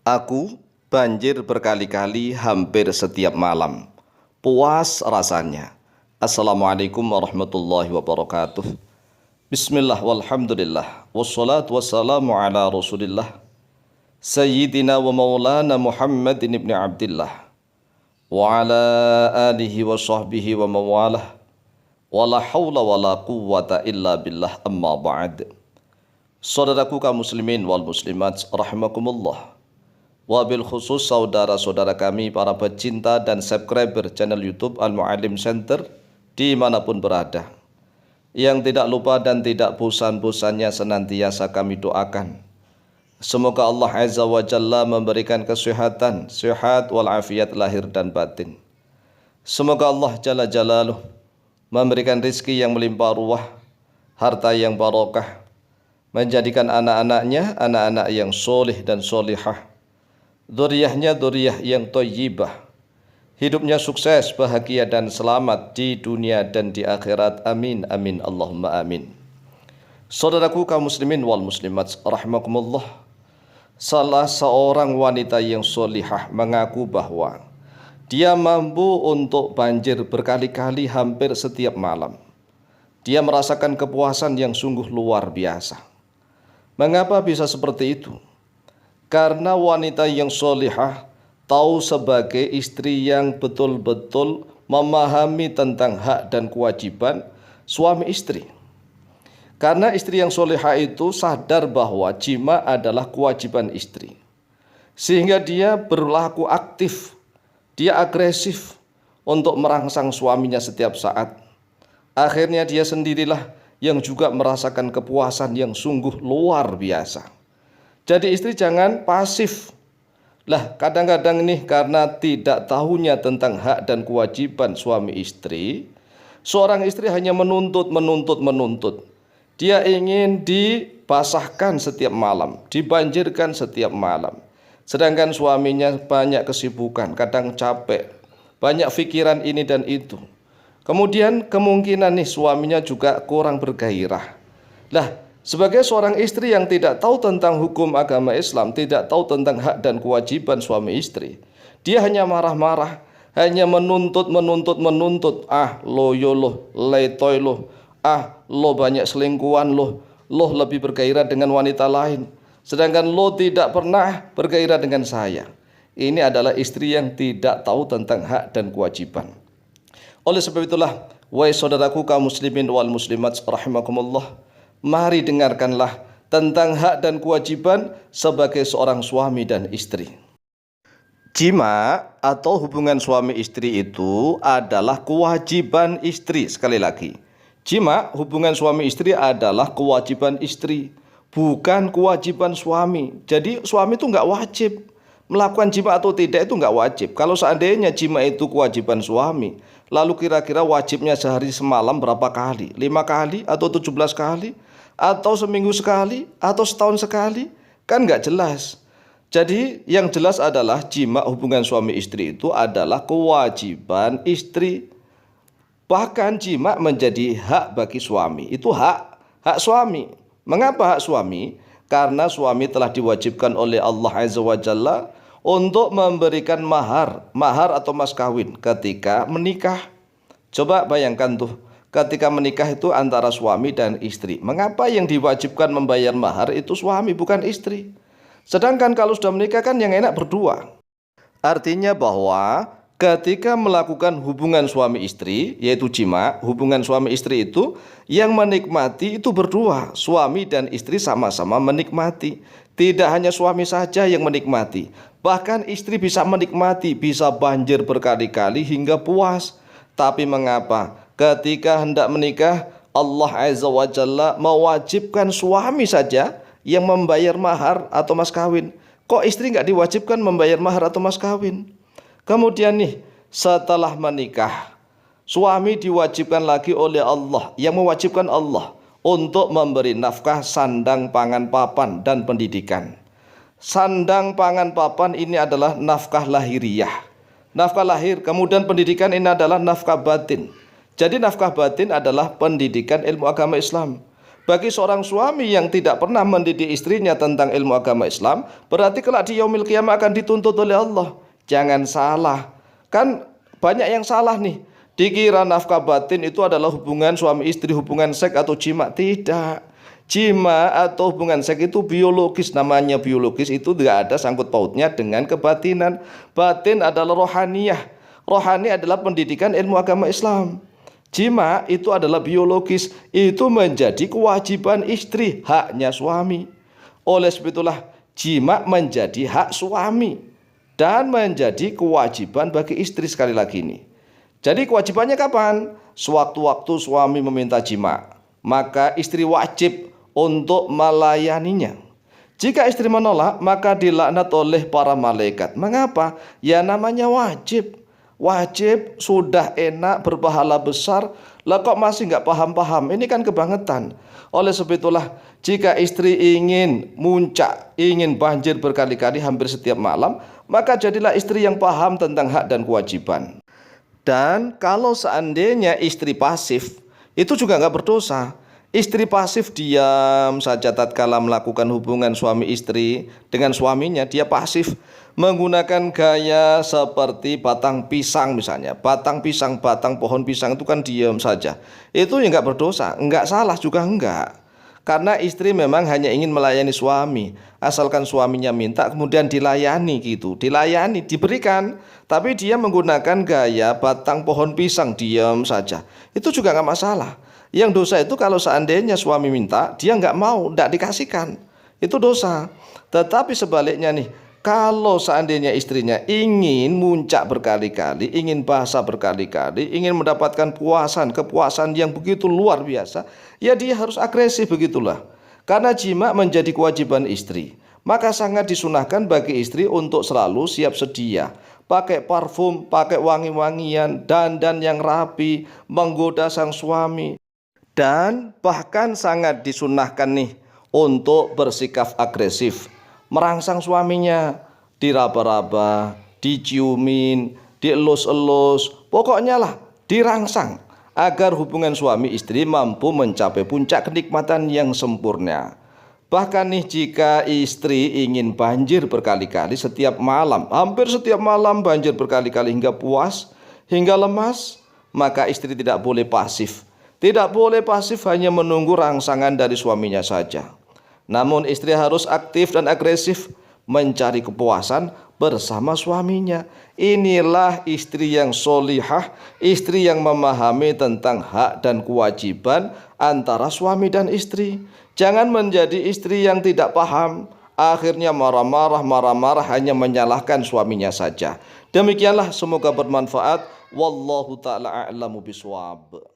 Aku banjir berkali-kali hampir setiap malam. Puas rasanya. Assalamualaikum warahmatullahi wabarakatuh. Bismillah walhamdulillah. Wassalatu wassalamu ala rasulillah. Sayyidina wa maulana Muhammadin ibn Abdillah. Wa ala alihi wa sahbihi wa mawalah. Wa la hawla wa la quwwata illa billah amma ba'd. Saudaraku kaum muslimin wal muslimat rahimakumullah. Wabil khusus saudara-saudara kami para pecinta dan subscriber channel YouTube Al-Mu'allim Center dimanapun berada, yang tidak lupa dan tidak bosan-bosannya senantiasa kami doakan, semoga Allah Azza wa Jalla memberikan kesehatan, sehat walafiat lahir dan batin. Semoga Allah Jalla Jalaluh memberikan rizki yang melimpah ruah, harta yang barokah, menjadikan anak-anaknya anak-anak yang solih dan solihah, dzurriyyahnya dzurriyyah yang thayyibah, hidupnya sukses, bahagia dan selamat di dunia dan di akhirat. Amin amin Allahumma amin. Saudaraku kaum muslimin wal muslimat rahimakumullah, salah seorang wanita yang solihah mengaku bahwa dia mampu untuk banjir berkali-kali hampir setiap malam. Dia merasakan kepuasan yang sungguh luar biasa. Mengapa bisa seperti itu? Karena wanita yang solihah tahu sebagai istri yang betul-betul memahami tentang hak dan kewajiban suami istri. Karena istri yang solihah itu sadar bahwa jima adalah kewajiban istri, sehingga dia berlaku aktif, dia agresif untuk merangsang suaminya setiap saat. Akhirnya dia sendirilah yang juga merasakan kepuasan yang sungguh luar biasa. Jadi istri jangan pasif. Lah kadang-kadang nih karena tidak tahunya tentang hak dan kewajiban suami istri, seorang istri hanya menuntut. Dia ingin dibasahkan setiap malam, dibanjirkan setiap malam. Sedangkan suaminya banyak kesibukan, kadang capek, banyak pikiran ini dan itu. Kemudian kemungkinan nih suaminya juga kurang bergairah. Lah, sebagai seorang istri yang tidak tahu tentang hukum agama Islam, tidak tahu tentang hak dan kewajiban suami istri, dia hanya marah-marah, hanya menuntut. Ah, lo yo lo, letoy lo, ah, lo banyak selingkuhan lo lebih bergairah dengan wanita lain, sedangkan lo tidak pernah bergairah dengan saya. Ini adalah istri yang tidak tahu tentang hak dan kewajiban. Oleh sebab itulah, wahai saudaraku kaum muslimin wal muslimat rahimakumullah, mari dengarkanlah tentang hak dan kewajiban sebagai seorang suami dan istri. Jima atau hubungan suami istri itu adalah kewajiban istri. Sekali lagi, jima hubungan suami istri adalah kewajiban istri, bukan kewajiban suami. Jadi suami itu nggak wajib melakukan jima atau tidak, itu nggak wajib. Kalau seandainya jima itu kewajiban suami, lalu kira-kira wajibnya sehari semalam berapa kali? 5 kali atau 17 kali? Atau seminggu sekali? Atau setahun sekali? Kan nggak jelas. Jadi yang jelas adalah jima hubungan suami istri itu adalah kewajiban istri. Bahkan jima menjadi hak bagi suami. Itu hak suami. Mengapa hak suami? Karena suami telah diwajibkan oleh Allah Azza wa Jalla untuk memberikan mahar atau mas kawin ketika menikah. Coba bayangkan tuh, ketika menikah itu antara suami dan istri. Mengapa yang diwajibkan membayar mahar itu suami bukan istri? Sedangkan kalau sudah menikah kan yang enak berdua. Artinya bahwa ketika melakukan hubungan suami istri, yaitu jima, hubungan suami istri itu yang menikmati itu berdua. Suami dan istri sama-sama menikmati. Tidak hanya suami saja yang menikmati, bahkan istri bisa menikmati, bisa banjir berkali-kali hingga puas. Tapi mengapa ketika hendak menikah Allah Azza wa Jalla mewajibkan suami saja yang membayar mahar atau mas kawin? Kok istri nggak diwajibkan membayar mahar atau mas kawin? Kemudian nih setelah menikah, suami diwajibkan lagi oleh Allah, yang mewajibkan Allah untuk memberi nafkah, sandang, pangan, papan, dan pendidikan. Sandang, pangan, papan ini adalah nafkah lahiriah, nafkah lahir. Kemudian pendidikan ini adalah nafkah batin. Jadi nafkah batin adalah pendidikan ilmu agama Islam. Bagi seorang suami yang tidak pernah mendidik istrinya tentang ilmu agama Islam, berarti kelak di yaumil qiyamah akan dituntut oleh Allah. Jangan salah. Kan banyak yang salah nih. Dikira nafkah batin itu adalah hubungan suami istri, hubungan seks atau jima. Tidak. Jima atau hubungan seks itu biologis, namanya biologis, itu tidak ada sangkut pautnya dengan kebatinan. Batin adalah rohaniyah. Rohani adalah pendidikan ilmu agama Islam. Jima itu adalah biologis, itu menjadi kewajiban istri, haknya suami. Oleh sebab itulah jima menjadi hak suami dan menjadi kewajiban bagi istri. Sekali lagi ini, jadi kewajibannya kapan? Sewaktu-waktu suami meminta jima, maka istri wajib untuk melayaninya. Jika istri menolak, maka dilaknat oleh para malaikat. Mengapa? Ya namanya wajib. Wajib sudah enak, berpahala besar, lah kok masih nggak paham-paham? Ini kan kebangetan. Oleh sebab itulah, jika istri ingin muncak, ingin banjir berkali-kali hampir setiap malam, maka jadilah istri yang paham tentang hak dan kewajiban. Dan kalau seandainya istri pasif, itu juga nggak berdosa. Istri pasif diam saja tatkala melakukan hubungan suami istri dengan suaminya, dia pasif menggunakan gaya seperti batang pisang misalnya. Batang pisang, batang pohon pisang itu kan diam saja. Itu ya nggak berdosa, nggak salah juga enggak. Karena istri memang hanya ingin melayani suami. Asalkan suaminya minta kemudian dilayani gitu. Dilayani, diberikan. Tapi dia menggunakan gaya batang pohon pisang, diam saja. Itu juga nggak masalah. Yang dosa itu kalau seandainya suami minta, dia nggak mau, nggak dikasihkan. Itu dosa. Tetapi sebaliknya nih, kalau seandainya istrinya ingin muncak berkali-kali, ingin bahasa berkali-kali, ingin mendapatkan kepuasan yang begitu luar biasa, ya dia harus agresif begitulah. Karena jima menjadi kewajiban istri, maka sangat disunahkan bagi istri untuk selalu siap sedia. Pakai parfum, pakai wangi-wangian, dandan yang rapi, menggoda sang suami. Dan bahkan sangat disunahkan nih untuk bersikap agresif, merangsang suaminya, diraba-raba, diciumin, dielus-elus, pokoknya lah dirangsang agar hubungan suami istri mampu mencapai puncak kenikmatan yang sempurna. Bahkan nih jika istri ingin banjir berkali-kali setiap malam, hampir setiap malam banjir berkali-kali hingga puas, hingga lemas, maka istri tidak boleh pasif. Tidak boleh pasif hanya menunggu rangsangan dari suaminya saja. Namun istri harus aktif dan agresif mencari kepuasan bersama suaminya. Inilah istri yang solihah, istri yang memahami tentang hak dan kewajiban antara suami dan istri. Jangan menjadi istri yang tidak paham, akhirnya marah-marah hanya menyalahkan suaminya saja. Demikianlah, semoga bermanfaat. Wallahu ta'ala a'lamu bishawab.